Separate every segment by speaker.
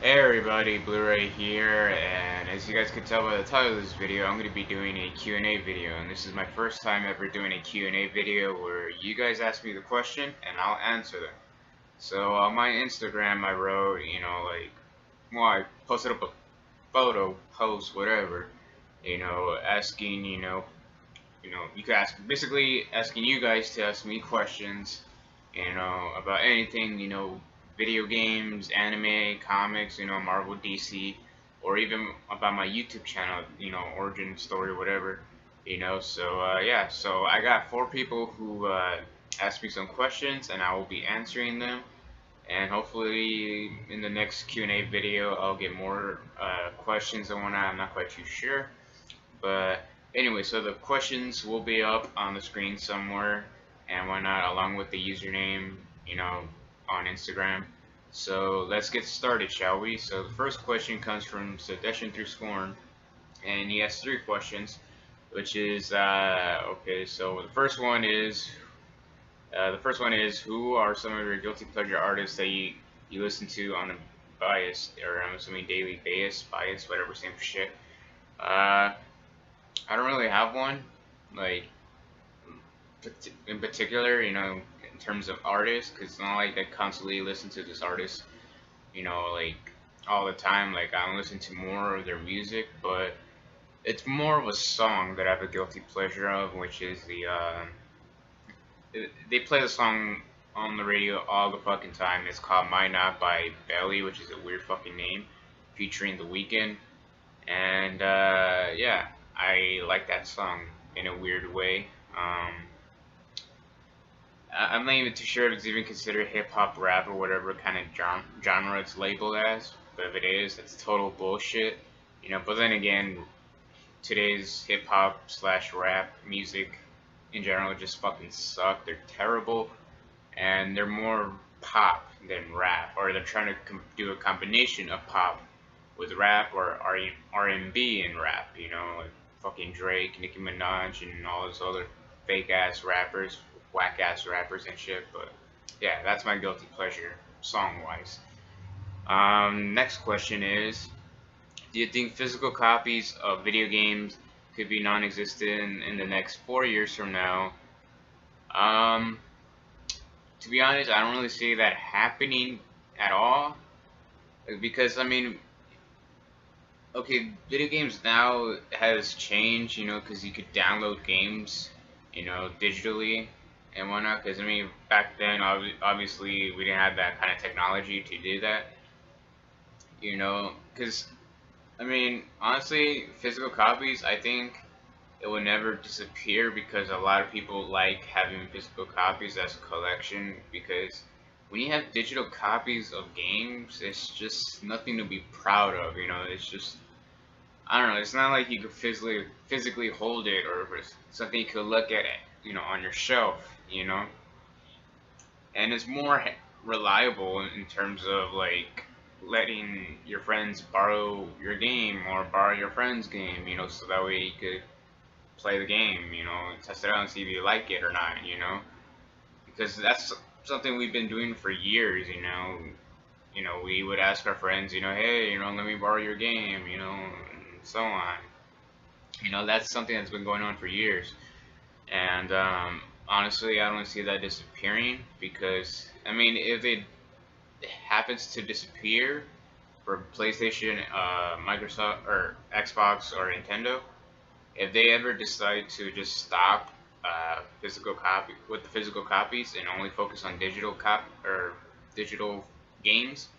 Speaker 1: Hey everybody, BluRay here, and as you guys can tell by the title of this video, I'm going to be doing a Q&A video, and this is my first time ever doing a Q&A video where you guys ask me the question and I'll answer them. So on my Instagram I wrote, well, I posted up a photo, post, whatever, asking, you could ask, basically asking you guys to ask me questions, about anything, video games, anime, comics, Marvel, DC, or even about my YouTube channel, origin story, whatever, yeah, so I got 4 people who asked me some questions, and I will be answering them, and hopefully in the next Q&A video, I'll get more questions and whatnot. I'm not quite too sure. But anyway, so the questions will be up on the screen somewhere and whatnot, along with the username, on Instagram. So let's get started, shall we? So the first question comes from Suggestion Through Scorn, and he has 3 questions, which is okay. So the first one is who are some of your guilty pleasure artists that you listen to on a bias, or I'm assuming daily bias, whatever, same shit. Uh, I don't really have one, like in particular, in terms of artists, because it's not like I constantly listen to this artist, like all the time. Like I don't listen to more of their music, but it's more of a song that I have a guilty pleasure of, which is they play the song on the radio all the fucking time. It's called "My Not" by Belly, which is a weird fucking name, featuring The Weeknd. And yeah, I like that song in a weird way. I'm not even too sure if it's even considered hip hop, rap, or whatever kind of genre it's labeled as. But if it is, it's total bullshit. But then again, today's hip hop slash rap music in general just fucking suck. They're terrible, and they're more pop than rap, or they're trying to do a combination of pop with rap, or R&B and rap, like fucking Drake, Nicki Minaj, and all those other fake ass rappers, whack ass rappers and shit. But yeah, that's my guilty pleasure song wise. Next question is, do you think physical copies of video games could be non-existent in the next 4 years from now? Um, to be honest, I don't really see that happening at all, because I mean, okay, video games now has changed, because you could download games, digitally and whatnot. Because I mean, back then, obviously, we didn't have that kind of technology to do that, Because I mean, honestly, physical copies, I think it will never disappear, because a lot of people like having physical copies as a collection. Because when you have digital copies of games, it's just nothing to be proud of. It's just, I don't know. It's not like you could physically hold it, or if it's something you could look at it, on your shelf, and it's more reliable in terms of like letting your friends borrow your game or borrow your friend's game, so that way you could play the game, test it out and see if you like it or not, because that's something we've been doing for years, we would ask our friends, hey, let me borrow your game, and so on. That's something that's been going on for years. And honestly, I don't see that disappearing, because, I mean, if it happens to disappear for PlayStation, Microsoft, or Xbox, or Nintendo, if they ever decide to just stop physical copies and only focus on digital games,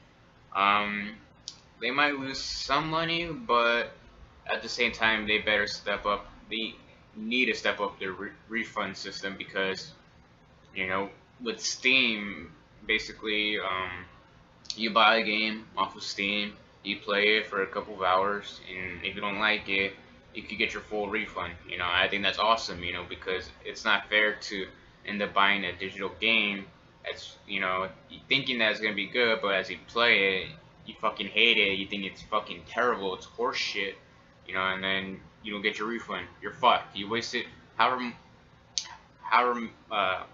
Speaker 1: um, they might lose some money, but at the same time, they better step up. They need to step up their refund system, because you know with Steam, basically, you buy a game off of Steam, you play it for a couple of hours, and if you don't like it, you could get your full refund. I think that's awesome. Because it's not fair to end up buying a digital game that's, thinking that it's gonna be good, but as you play it, you fucking hate it. You think it's fucking terrible. It's horse shit. And then you don't get your refund. You're fucked. You wasted however however I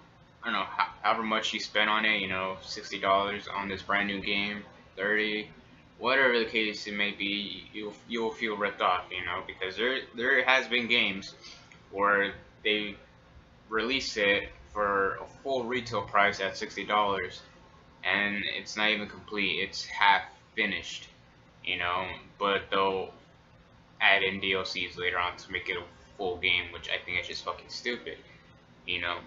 Speaker 1: don't know, however much you spent on it, $60 on this brand new game, 30. whatever the case it may be, you'll feel ripped off, you know, because there has been games where they release it for a full retail price at $60, and it's not even complete. It's half finished, you know, but they'll add in DLCs later on to make it a full game, which I think is just fucking stupid, you know.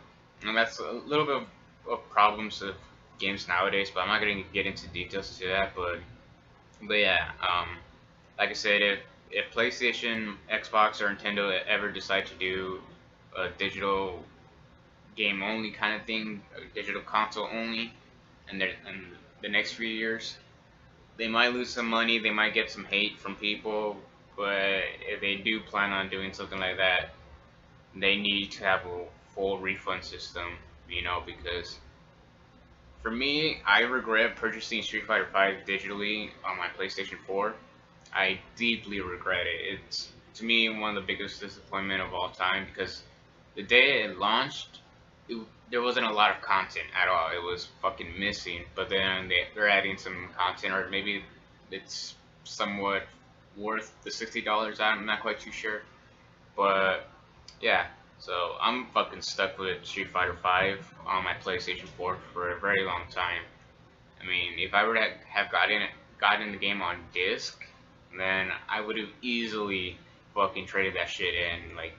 Speaker 1: And that's a little bit of problems of games nowadays, but I'm not gonna get into details to that. But yeah, like I said, if PlayStation, Xbox, or Nintendo ever decide to do a digital game only kind of thing, a digital console only, and in the next few years, they might lose some money, they might get some hate from people, but if they do plan on doing something like that, they need to have a full refund system, you know, because for me, I regret purchasing Street Fighter V digitally on my PlayStation 4. I deeply regret it. It's, to me, one of the biggest disappointment of all time because the day it launched, there wasn't a lot of content at all. It was fucking missing. But then they're adding some content, or maybe it's somewhat worth the $60. I'm not quite too sure. But yeah, so I'm fucking stuck with Street Fighter V on my PlayStation 4 for a very long time. I mean, if I were to have gotten the game on disc, then I would have easily fucking traded that shit in, like,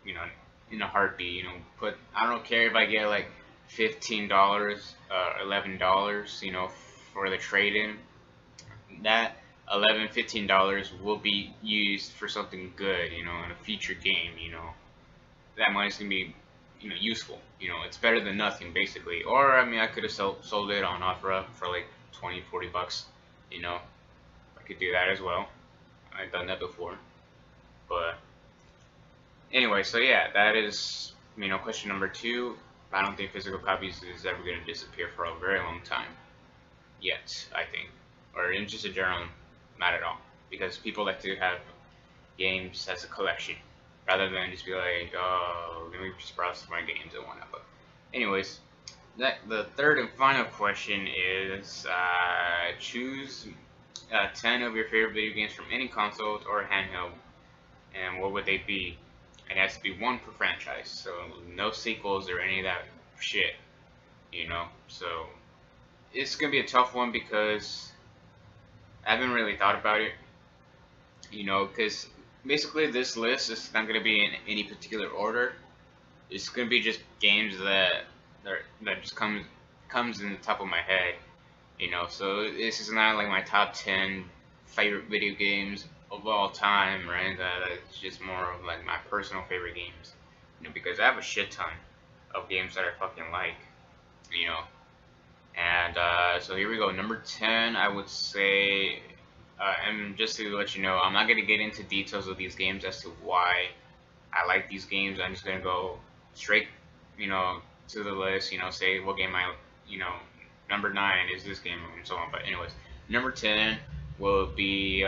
Speaker 1: you know, in a heartbeat. You know, I don't care if I get like $15, $11, you know, for the trade-in. That $11, $15 will be used for something good, you know, in a future game, you know. That money's gonna be, you know, useful. You know, it's better than nothing, basically. Or, I mean, I could have sold it on OfferUp for like 20, 40 bucks, you know. I could do that as well. I've done that before. But, anyway, so yeah, that is, you know, question number 2. I don't think physical copies is ever gonna disappear for a very long time. Yet, I think. Or in just a general, not at all. Because people like to have games as a collection, rather than just be like, oh, let me just browse my games and whatnot. But anyways, the third and final question is choose 10 of your favorite video games from any console or handheld, and what would they be? It has to be one per franchise, so no sequels or any of that shit, you know. So it's gonna be a tough one because I haven't really thought about it, you know, because basically this list is not going to be in any particular order. It's going to be just games that just comes in the top of my head, you know. So this is not like my top 10 favorite video games of all time, right? It's just more of like my personal favorite games, you know, because I have a shit ton of games that I fucking like, you know. And so here we go. Number 10, I would say, and just to let you know, I'm not going to get into details of these games as to why I like these games. I'm just going to go straight, you know, to the list, you know, say what game you know, number 9 is this game and so on. But anyways, number 10 will be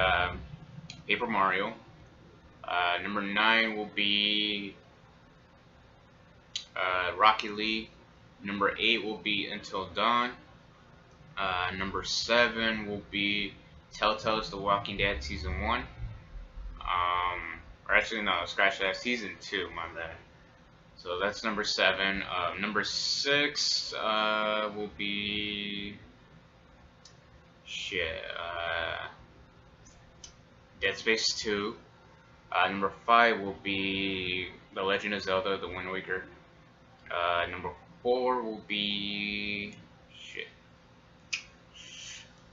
Speaker 1: Paper Mario. Number 9 will be Rocket League. Number 8 will be Until Dawn. Number 7 will be Telltale's The Walking Dead Season 1. Or actually, no, scratch that, Season 2, my bad. So that's number 7. Number 6 will be... Dead Space 2. Number 5 will be The Legend of Zelda, The Wind Waker. Number 4 will be...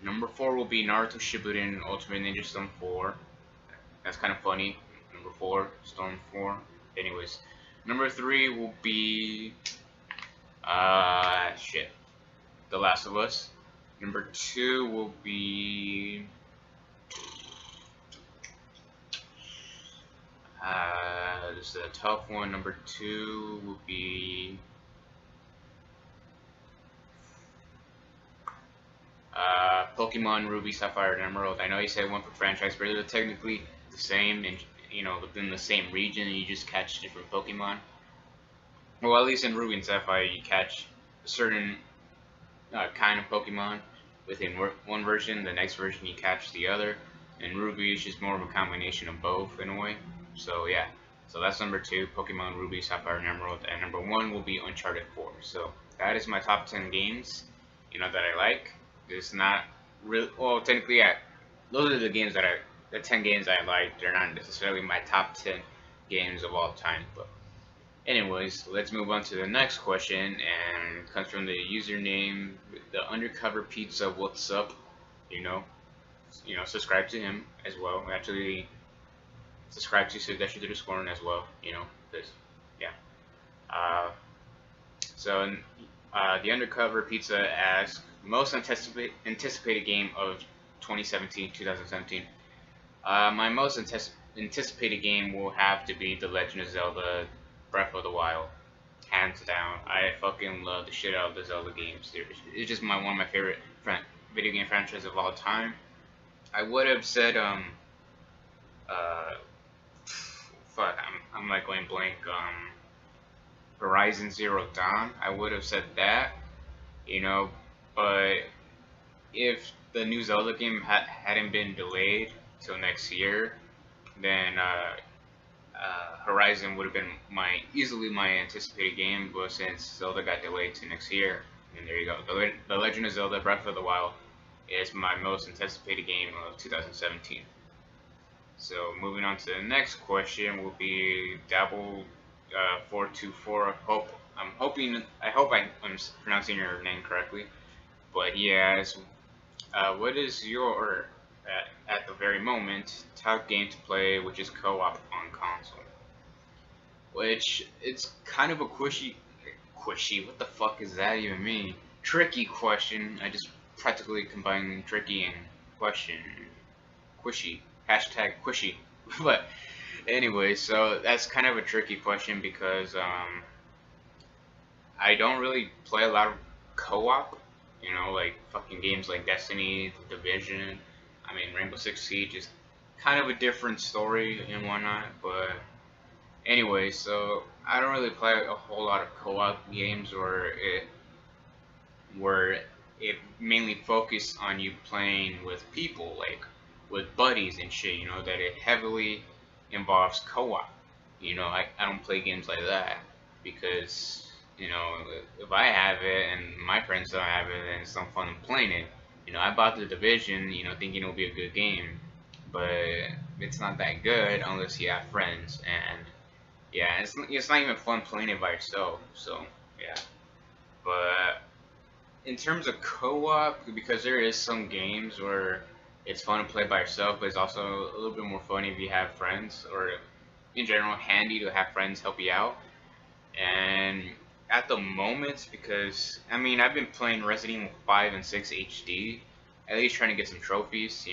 Speaker 1: Number 4 will be Naruto Shippuden Ultimate Ninja Storm 4. That's kind of funny. Number 4, Storm 4. Anyways, number 3 will be The Last of Us. Number 2 will be this is a tough one. Number 2 will be Pokemon Ruby, Sapphire, and Emerald. I know you said one per franchise, but they're technically the same, and you know, within the same region, and you just catch different Pokemon. Well, at least in Ruby and Sapphire, you catch a certain kind of Pokemon, within one version, the next version you catch the other, and Ruby is just more of a combination of both in a way. So yeah, so that's number 2, Pokemon Ruby, Sapphire, and Emerald, and number 1 will be Uncharted 4. So that is my top 10 games, that I like. It's not really, well, technically, yeah, those are the games the 10 games I like. They're not necessarily my top 10 games of all time, but anyways, let's move on to the next question, and it comes from the username, the Undercover Pizza. What's up? You know, subscribe to him as well. Actually, subscribe to Suggestion to Discord as well. Because yeah. Uh, so the Undercover Pizza asks most anticipated game of 2017. My most anticipated game will have to be The Legend of Zelda Breath of the Wild. Hands down. I fucking love the shit out of the Zelda games. It's just one of my favorite video game franchises of all time. I would have said, uh, fuck, I'm like going blank, Horizon Zero Dawn. I would have said that, but if the new Zelda game hadn't been delayed till next year, then Horizon would have been easily my anticipated game. But since Zelda got delayed to next year, and there you go, the Legend of Zelda Breath of the Wild is my most anticipated game of 2017. So moving on to the next question will be Dabble 424. I hope I'm pronouncing your name correctly. But he asks, what is your at the very moment top game to play, which is co-op on console? Which it's kind of a squishy. What the fuck does that even mean? Tricky question. I just practically combined tricky and question. Squishy. Hashtag squishy. But anyway, so that's kind of a tricky question because I don't really play a lot of co-op. Like fucking games like Destiny, The Division. I mean, Rainbow Six Siege is kind of a different story and whatnot, but anyway, so I don't really play a whole lot of co-op games where it mainly focused on you playing with people, like with buddies and shit, that it heavily involves co-op. I don't play games like that because, if I have it and my friends don't have it, then it's no fun playing it. I bought The Division, thinking it'll be a good game, but it's not that good unless you have friends, and yeah, it's not even fun playing it by yourself, so yeah. But in terms of co-op, because there is some games where it's fun to play by yourself, but it's also a little bit more fun if you have friends, or in general, handy to have friends help you out. And at the moment, because I mean, I've been playing Resident Evil 5 and 6 HD, at least trying to get some trophies.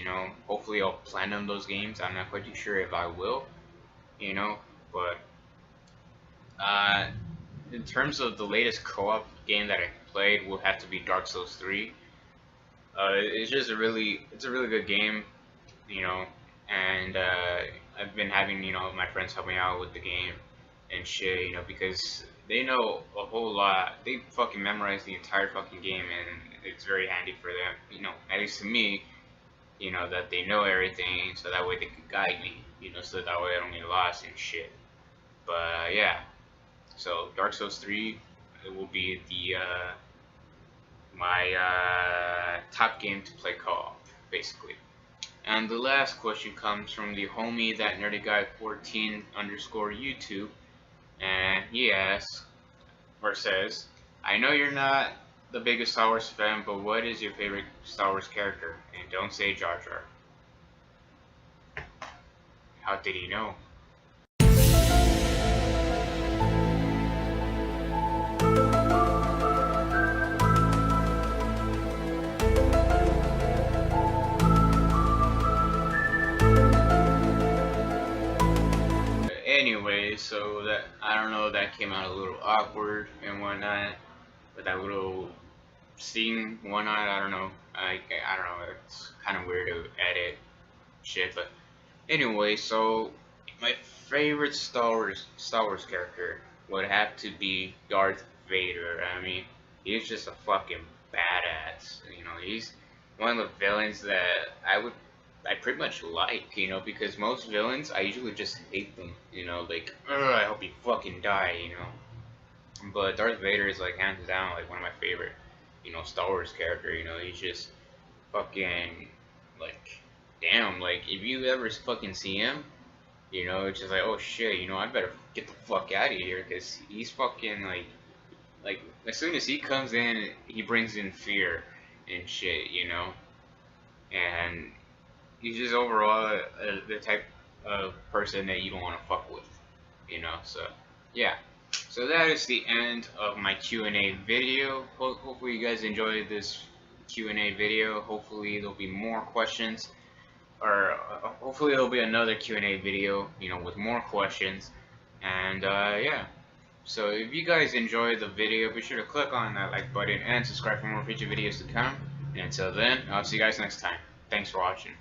Speaker 1: Hopefully I'll platinum those games. I'm not quite too sure if I will, but in terms of the latest co-op game that I played, will have to be Dark Souls 3. It's a really good game, and I've been having my friends help me out with the game and shit, because they know a whole lot. They fucking memorize the entire fucking game, and it's very handy for them, at least to me, that they know everything, so that way they can guide me, so that way I don't get lost and shit. But yeah, so Dark Souls 3, it will be my top game to play co-op, basically. And the last question comes from the homie that nerdyguy14 underscore YouTube, and he asks, or says, I know you're not the biggest Star Wars fan, but what is your favorite Star Wars character? And don't say Jar Jar. How did he know? Anyway, so that, I don't know, that came out a little awkward and whatnot, with that little scene and whatnot. I don't know. I don't know. It's kind of weird to edit shit, but anyway, so my favorite Star Wars character would have to be Darth Vader. I mean, he's just a fucking badass. one of the villains that I pretty much like, you know, because most villains I usually just hate them, you know, like ugh, I hope you fucking die, you know. But Darth Vader is like hands down like one of my favorite, you know, Star Wars character. You know, he's just fucking like damn. Like if you ever fucking see him, you know, it's just like oh shit, you know, I better get the fuck out of here because he's fucking like as soon as he comes in, he brings in fear and shit, you know, and he's just overall the type of person that you don't want to fuck with, you know. So yeah. So that is the end of my Q&A video. Hopefully you guys enjoyed this Q&A video. Hopefully there'll be more questions, or hopefully there'll be another Q&A video, you know, with more questions. And yeah. So if you guys enjoyed the video, be sure to click on that like button and subscribe for more future videos to come. And until then, I'll see you guys next time. Thanks for watching.